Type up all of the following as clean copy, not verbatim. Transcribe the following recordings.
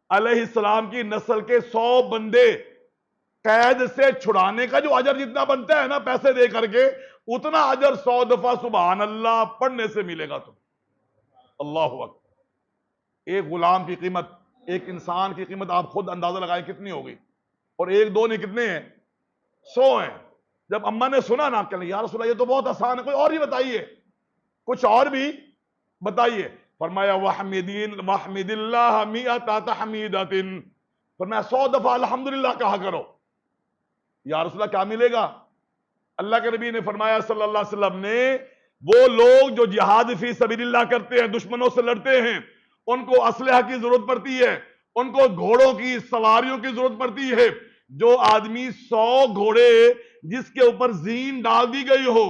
علیہ السلام کی نسل کے 100 بندے قید سے چھڑانے کا جو اجر جتنا بنتا ہے نا پیسے دے کر کے، اتنا اجر 100 دفعہ سبحان اللہ پڑھنے سے ملے گا تمہیں۔ اللہ اکبر۔ ایک غلام کی قیمت، ایک انسان کی قیمت آپ خود اندازہ لگائیں کتنی ہوگی، اور ایک دو نہیں کتنے ہیں، 100 ہیں۔ جب اماں نے سنا نا کہ یا رسول اللہ یہ تو بہت آسان ہے، کوئی اور بھی بتائیے، کچھ اور بھی بتائیے۔ فرمایا وحمد اللہ مئۃ تحمیدۃ، فرمایا 100 دفعہ الحمدللہ کہا کرو۔ یا رسول اللہ کیا ملے گا؟ اللہ کے نبی نے فرمایا صلی اللہ علیہ وسلم نے، وہ لوگ جو جہاد فی سبیل اللہ کرتے ہیں، دشمنوں سے لڑتے ہیں، ان کو اسلحہ کی ضرورت پڑتی ہے، ان کو گھوڑوں کی سواریوں کی ضرورت پڑتی ہے، جو آدمی 100 گھوڑے جس کے اوپر زین ڈال دی گئی ہو،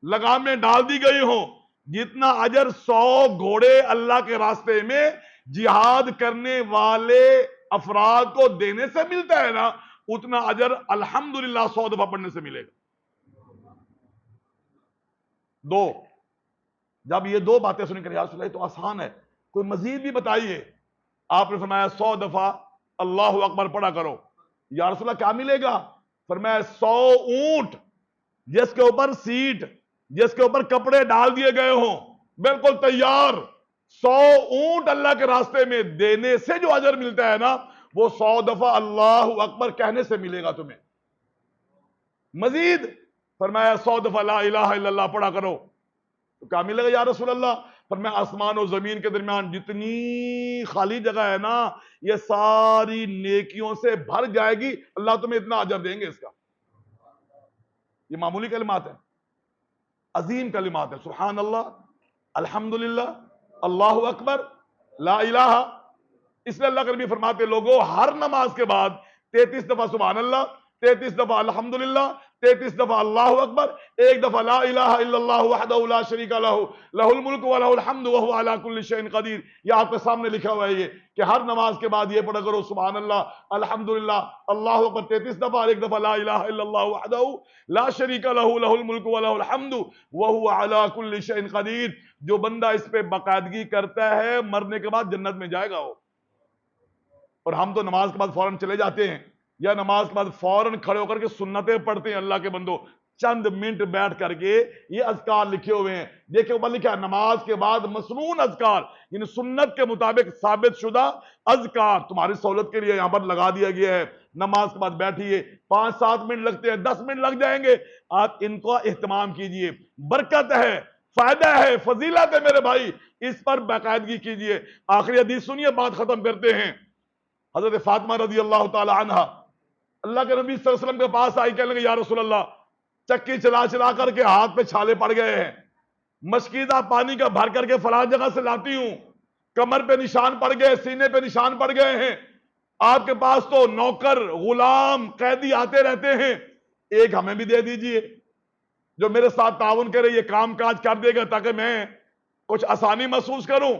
لگامیں ڈال دی گئی ہو، جتنا اجر 100 گھوڑے اللہ کے راستے میں جہاد کرنے والے افراد کو دینے سے ملتا ہے نا، اتنا اجر الحمدللہ 100 دفعہ پڑھنے سے ملے گا۔ دو، جب یہ دو باتیں سنیں کہ یا رسول اللہ یہ تو آسان ہے، کوئی مزید بھی بتائیے۔ آپ نے فرمایا 100 دفعہ اللہ اکبر پڑھا کرو۔ یا رسول اللہ کیا ملے گا؟ فرمایا 100 اونٹ جس کے اوپر سیٹ، جس کے اوپر کپڑے ڈال دیے گئے ہوں، بالکل تیار، 100 اونٹ اللہ کے راستے میں دینے سے جو اجر ملتا ہے نا، وہ 100 دفعہ اللہ اکبر کہنے سے ملے گا تمہیں۔ مزید فرمایا 100 دفعہ لا الہ الا اللہ پڑھا کرو، تو کیا ملے گا یا رسول اللہ؟ فرمایا آسمان و زمین کے درمیان جتنی خالی جگہ ہے نا، یہ ساری نیکیوں سے بھر جائے گی، اللہ تمہیں اتنا اجر دیں گے اس کا۔ یہ معمولی کلمات ہیں، عظیم کلمات ہیں، سبحان اللہ، الحمدللہ، اللہ اکبر، لا الہ۔ اس لیے اللہ کے نبی فرماتے لوگوں ہر نماز کے بعد 33 دفعہ سبحان اللہ، 33 دفعہ الحمدللہ، 33 دفعہ اللہ اکبر، ایک دفعہ لا الہ الا اللہ وحدہ لا شریک لہ لہ الملک ولہ الحمد وہو علی کل شیء قدیر۔ یہ آپ کے سامنے لکھا ہوا ہے یہ کہ ہر نماز کے بعد یہ پڑھا کرو سبحان اللہ، الحمدللہ، اللہ اکبر 33 دفعہ، اور ایک دفعہ لا الہ الا اللہ وحدہ لا شریک لہ لہ الملک ولہ الحمد وہو علی کل شیء قدیر۔ جو بندہ اس پہ باقاعدگی کرتا ہے مرنے کے بعد جنت میں جائے گا وہ۔ اور ہم تو نماز کے بعد فوراً چلے جاتے ہیں، یا نماز کے بعد فوراً کھڑے ہو کر کے سنتیں پڑھتے ہیں۔ اللہ کے بندو چند منٹ بیٹھ کر کے یہ اذکار لکھے ہوئے ہیں، دیکھیں اوپر لکھا ہے نماز کے بعد مسنون اذکار، یعنی سنت کے مطابق ثابت شدہ اذکار تمہاری سہولت کے لیے یہاں پر لگا دیا گیا ہے۔ نماز کے بعد بیٹھیے، 5-7 منٹ لگتے ہیں، 10 منٹ لگ جائیں گے، آپ ان کو اہتمام کیجئے، برکت ہے، فائدہ ہے، فضیلت ہے میرے بھائی، اس پر باقاعدگی کیجئے۔ آخری حدیث سنیے، بات ختم کرتے ہیں۔ حضرت فاطمہ رضی اللہ تعالی عنہ اللہ کے نبی صلی اللہ علیہ وسلم کے پاس آئی، کہنے لگے یا رسول اللہ چکی چلا چلا کر کے ہاتھ پہ چھالے پڑ گئے ہیں، مشکیزہ پانی کا بھر کر کے فلاں جگہ سے لاتی ہوں، کمر پہ نشان پڑ گئے، سینے پہ نشان پڑ گئے ہیں، آپ کے پاس تو نوکر غلام قیدی آتے رہتے ہیں، ایک ہمیں بھی دے دیجئے جو میرے ساتھ تعاون کرے، یہ کام کاج کر دے گا تاکہ میں کچھ آسانی محسوس کروں۔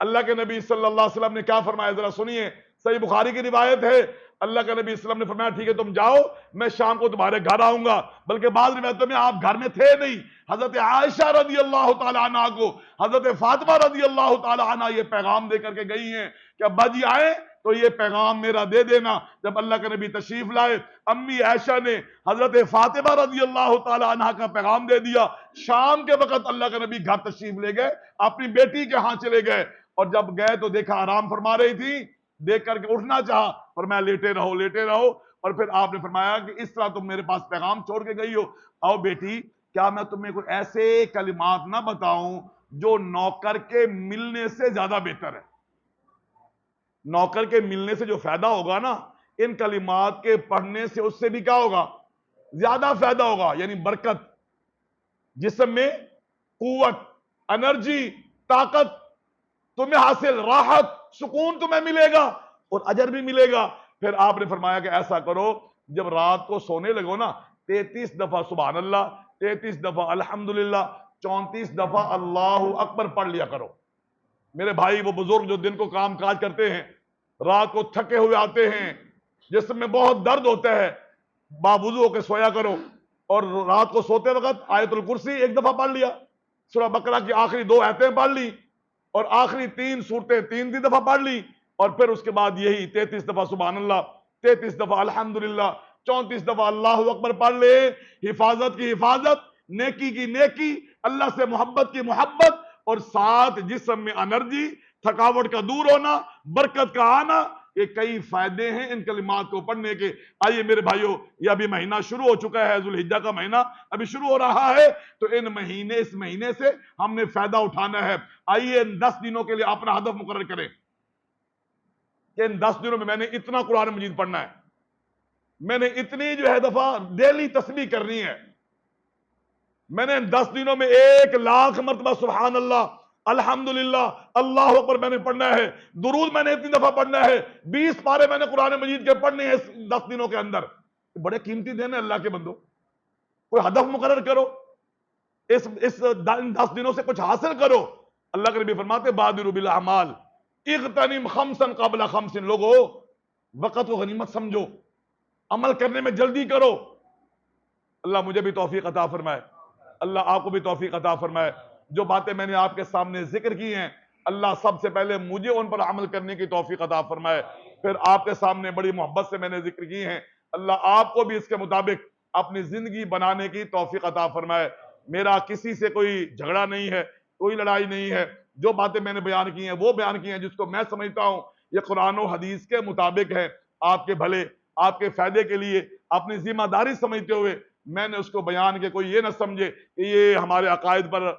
اللہ کے نبی صلی اللہ علیہ وسلم نے کیا فرمایا ذرا سنیے، صحیح بخاری کی روایت ہے، اللہ کے نبی صلی اللہ علیہ وسلم نے فرمایا ٹھیک ہے تم جاؤ، میں شام کو تمہارے گھر آؤں گا، بلکہ بعض روایتوں میں آپ گھر میں تھے نہیں۔ حضرت عائشہ رضی اللہ تعالی عنہ کو حضرت فاطمہ رضی اللہ تعالی عنہ یہ پیغام دے کر کے گئی ہیں کہ ابا جی آئے تو یہ پیغام میرا دے دینا۔ جب اللہ کے نبی تشریف لائے، امی عائشہ نے حضرت فاطمہ رضی اللہ تعالی عنہ کا پیغام دے دیا۔ شام کے وقت اللہ کے نبی گھر تشریف لے گئے، اپنی بیٹی کے ہاں چلے گئے، اور جب گئے تو دیکھا آرام فرما رہی تھی، دیکھ کر کے اٹھنا چاہا، فرمایا لیٹے رہو لیٹے رہو، اور پھر آپ نے فرمایا کہ اس طرح تم میرے پاس پیغام چھوڑ کے گئی ہو، آؤ بیٹی کیا میں تمہیں کوئی ایسے کلمات نہ بتاؤں جو نوکر کے ملنے سے زیادہ بہتر ہے؟ نوکر کے ملنے سے جو فائدہ ہوگا نا، ان کلمات کے پڑھنے سے اس سے بھی کیا ہوگا؟ زیادہ فائدہ ہوگا، یعنی برکت، جسم میں قوت، انرجی، طاقت تمہیں حاصل، راحت، سکون تمہیں ملے گا اور اجر بھی ملے گا۔ پھر آپ نے فرمایا کہ ایسا کرو، جب رات کو سونے لگو نا 33 دفعہ سبحان اللہ، 33 دفعہ الحمدللہ، 34 دفعہ اللہ اکبر پڑھ لیا کرو۔ میرے بھائی وہ بزرگ جو دن کو کام کاج کرتے ہیں، رات کو تھکے ہوئے آتے ہیں، جسم میں بہت درد ہوتا ہے، باوضو ہو کے سویا کرو، اور رات کو سوتے وقت آیت الکرسی ایک دفعہ پڑھ لیا، سورہ بقرہ کی آخری 2 آیتیں پڑھ لی، اور آخری 3 سورتیں 3 دفعہ پڑھ لی، اور پھر اس کے بعد یہی 33 دفعہ سبحان اللہ، 33 دفعہ الحمدللہ، 34 دفعہ اللہ اکبر پڑھ لے۔ حفاظت کی حفاظت، نیکی کی نیکی، اللہ سے محبت کی محبت، اور ساتھ جسم میں انرجی، تھکاوٹ کا دور ہونا، برکت کا آنا، یہ کئی فائدے ہیں ان کلمات کو پڑھنے کے۔ آئیے میرے بھائیوں، یہ ابھی مہینہ شروع ہو چکا ہے، ذوالحجہ کا مہینہ ابھی شروع ہو رہا ہے، تو اس مہینے سے ہم نے فائدہ اٹھانا ہے۔ آئیے ان 10 دنوں کے لیے اپنا ہدف مقرر کریں کہ ان 10 دنوں میں نے اتنا قرآن مجید پڑھنا ہے، میں نے اتنی جو ہے دفعہ ڈیلی تسبیح کرنی ہے، میں نے 10 دنوں میں 1,00,000 مرتبہ سبحان اللہ، الحمدللہ، اللہ اکبر میں نے پڑھنا ہے، درود میں نے اتنی دفعہ پڑھنا ہے، 20 پارے میں نے قرآن مجید کے پڑھنے ہیں اس 10 دنوں کے اندر۔ بڑے قیمتی دن ہیں اللہ کے بندو، کوئی ہدف مقرر کرو، اس 10 دنوں سے کچھ حاصل کرو۔ اللہ کے نبی فرماتے بادروا بالاعمال اغتنم خمسا قبل خمس، لوگو وقت کو غنیمت سمجھو، عمل کرنے میں جلدی کرو۔ اللہ مجھے بھی توفیق عطا فرمائے، اللہ آپ کو بھی توفیق عطا فرمائے۔ جو باتیں میں نے آپ کے سامنے ذکر کی ہیں، اللہ سب سے پہلے مجھے ان پر عمل کرنے کی توفیق عطا فرمائے، پھر آپ کے سامنے بڑی محبت سے میں نے ذکر کی ہیں، اللہ آپ کو بھی اس کے مطابق اپنی زندگی بنانے کی توفیق عطا فرمائے۔ میرا کسی سے کوئی جھگڑا نہیں ہے، کوئی لڑائی نہیں ہے، جو باتیں میں نے بیان کی ہیں وہ بیان کی ہیں جس کو میں سمجھتا ہوں یہ قرآن و حدیث کے مطابق ہے، آپ کے بھلے، آپ کے فائدے کے لیے، اپنی ذمہ داری سمجھتے ہوئے میں نے اس کو بیان کہ کوئی یہ نہ سمجھے کہ یہ ہمارے عقائد پر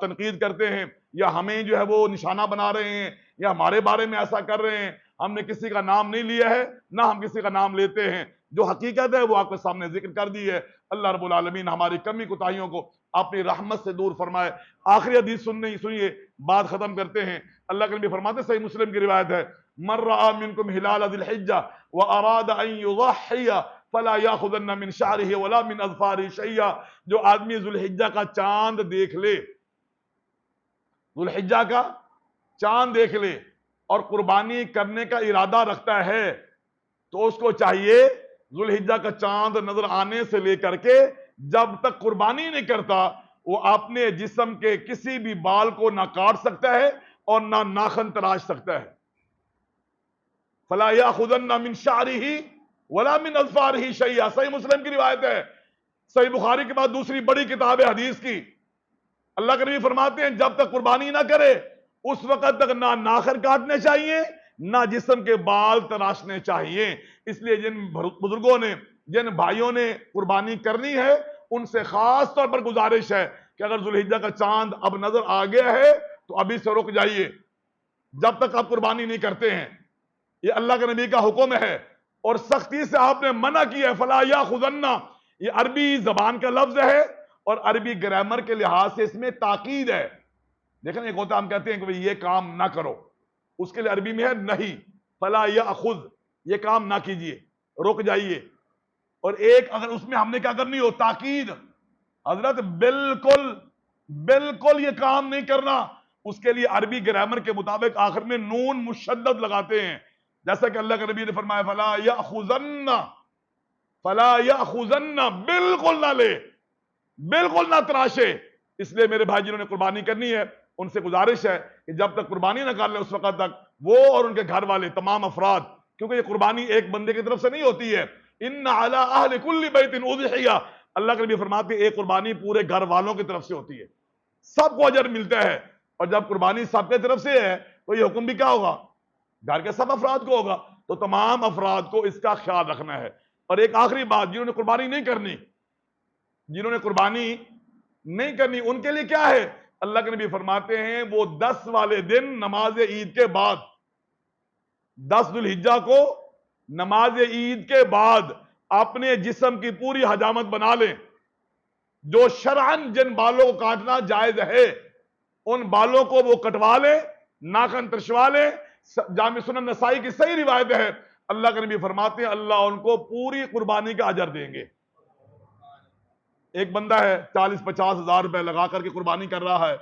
تنقید کرتے ہیں، یا ہمیں جو ہے وہ نشانہ بنا رہے ہیں، یا ہمارے بارے میں ایسا کر رہے ہیں۔ ہم نے کسی کا نام نہیں لیا ہے، نہ ہم کسی کا نام لیتے ہیں، جو حقیقت ہے وہ آپ کے سامنے ذکر کر دی ہے۔ اللہ رب العالمین ہماری کمی کوتاہیوں کو اپنی رحمت سے دور فرمائے۔ آخری حدیث سنیے، بات ختم کرتے ہیں۔ اللہ کے نبی فرماتے، صحیح مسلم کی روایت ہے، من رأى منکم ہلال ذی الحجہ واراد ان یضحی فلا یاخذن من شعرہ ولا من اظفارہ شیئا، جو آدمی ذوالحجہ کا چاند دیکھ لے، ذوالحجہ کا چاند دیکھ لے اور قربانی کرنے کا ارادہ رکھتا ہے، تو اس کو چاہیے ذوالحجہ کا چاند نظر آنے سے لے کر کے جب تک قربانی نہیں کرتا، وہ اپنے جسم کے کسی بھی بال کو نہ کاٹ سکتا ہے اور نہ ناخن تراش سکتا ہے۔ فلا یاخذن من شعرہ ولا من اظفارہ شیئا، صحیح مسلم کی روایت ہے۔ صحیح بخاری کے بعد دوسری بڑی کتاب ہے حدیث کی۔ اللہ کے نبی فرماتے ہیں جب تک قربانی نہ کرے اس وقت تک نہ ناخن کاٹنے چاہیے، نہ جسم کے بال تراشنے چاہیے۔ اس لیے جن بزرگوں نے، جن بھائیوں نے قربانی کرنی ہے، ان سے خاص طور پر گزارش ہے کہ اگر ذوالحجہ کا چاند اب نظر آ گیا ہے تو ابھی سے رک جائیے جب تک آپ قربانی نہیں کرتے ہیں۔ یہ اللہ کے نبی کا حکم ہے اور سختی سے آپ نے منع کیا ہے۔ فلا یاخذن، یہ عربی زبان کا لفظ ہے اور عربی گرامر کے لحاظ سے اس میں تاکید ہے۔ دیکھیں ایک ہوتا ہم کہتے ہیں کہ یہ کام نہ کرو، اس کے لیے عربی میں ہے نہیں، فلا یاخذ، یہ کام نہ کیجئے، رک جائیے۔ اور ایک اگر اس میں ہم نے کیا کرنی ہو، تاکید، حضرت بالکل یہ کام نہیں کرنا، اس کے لیے عربی گرامر کے مطابق آخر میں نون مشدد لگاتے ہیں، جیسا کہ اللہ کے نبی نے فرمایا فلا یاخذن، بالکل نہ لے، بالکل نہ تراشے۔ اس لیے میرے بھائی جنہوں نے قربانی کرنی ہے ان سے گزارش ہے کہ جب تک قربانی نہ کر لیں اس وقت تک وہ اور ان کے گھر والے تمام افراد، کیونکہ یہ قربانی ایک بندے کی طرف سے نہیں ہوتی ہے، ان علی اہل کل بیت اضحیہ، اللہ کے نبی فرماتے ہیں ایک قربانی پورے گھر والوں کی طرف سے ہوتی ہے، سب کو اجر ملتا ہے۔ اور جب قربانی سب کی طرف سے ہے تو یہ حکم بھی کیا ہوگا، گھر کے سب افراد کو ہوگا، تو تمام افراد کو اس کا خیال رکھنا ہے۔ اور ایک آخری بات، جنہوں نے قربانی نہیں کرنی، ان کے لیے کیا ہے، اللہ کے نبی فرماتے ہیں وہ 10 والے دن نماز عید کے بعد، 10 ذوالحجہ کو نماز عید کے بعد اپنے جسم کی پوری حجامت بنا لیں، جو شرعن جن بالوں کو کاٹنا جائز ہے ان بالوں کو وہ کٹوا لیں، ناخن ترشوا لیں۔ جامع سنن نسائی کی صحیح روایت ہے، اللہ کے نبی فرماتے ہیں اللہ ان کو پوری قربانی کا اجر دیں گے۔ ایک بندہ ہے 40-50 ہزار روپے لگا کر کے قربانی کر رہا ہے،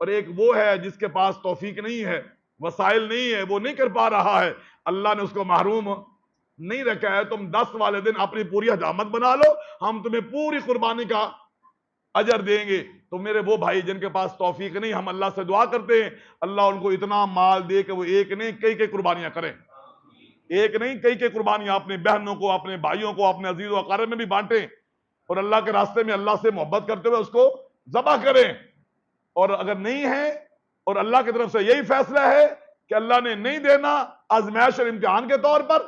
اور ایک وہ ہے جس کے پاس توفیق نہیں ہے، وسائل نہیں ہے، وہ نہیں کر پا رہا ہے، اللہ نے اس کو محروم نہیں رکھا ہے۔ تم 10 والے دن اپنی پوری حجامت بنا لو، ہم تمہیں پوری قربانی کا اجر دیں گے۔ تو میرے وہ بھائی جن کے پاس توفیق نہیں، ہم اللہ سے دعا کرتے ہیں اللہ ان کو اتنا مال دے کہ وہ ایک نہیں کئی قربانیاں کریں، ایک نہیں کئی قربانیاں اپنی بہنوں کو، اپنے بھائیوں کو، اپنے عزیز و اقارب میں بھی بانٹیں، اور اللہ کے راستے میں اللہ سے محبت کرتے ہوئے اس کو ذبح کریں۔ اور اگر نہیں ہے اور اللہ کی طرف سے یہی فیصلہ ہے کہ اللہ نے نہیں دینا آزمائش اور امتحان کے طور پر،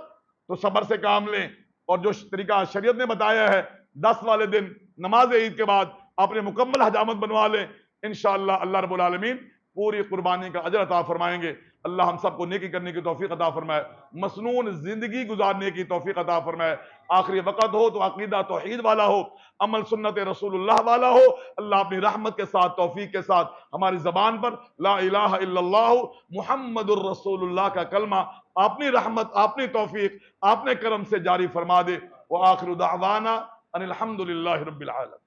تو صبر سے کام لیں، اور جو طریقہ شریعت نے بتایا ہے 10 والے دن نماز عید کے بعد اپنے مکمل حجامت بنوا لیں، انشاءاللہ اللہ رب العالمین پوری قربانی کا اجر عطا فرمائیں گے۔ اللہ ہم سب کو نیکی کرنے کی توفیق عطا فرمائے، مسنون زندگی گزارنے کی توفیق عطا فرمائے، آخری وقت ہو تو عقیدہ توحید والا ہو، عمل سنت رسول اللہ والا ہو۔ اللہ اپنی رحمت کے ساتھ، توفیق کے ساتھ ہماری زبان پر لا الہ الا اللہ محمد الرسول اللہ کا کلمہ اپنی رحمت، اپنی توفیق، اپنے کرم سے جاری فرما دے۔ وآخر دعوانا ان الحمد للہ رب العالمین۔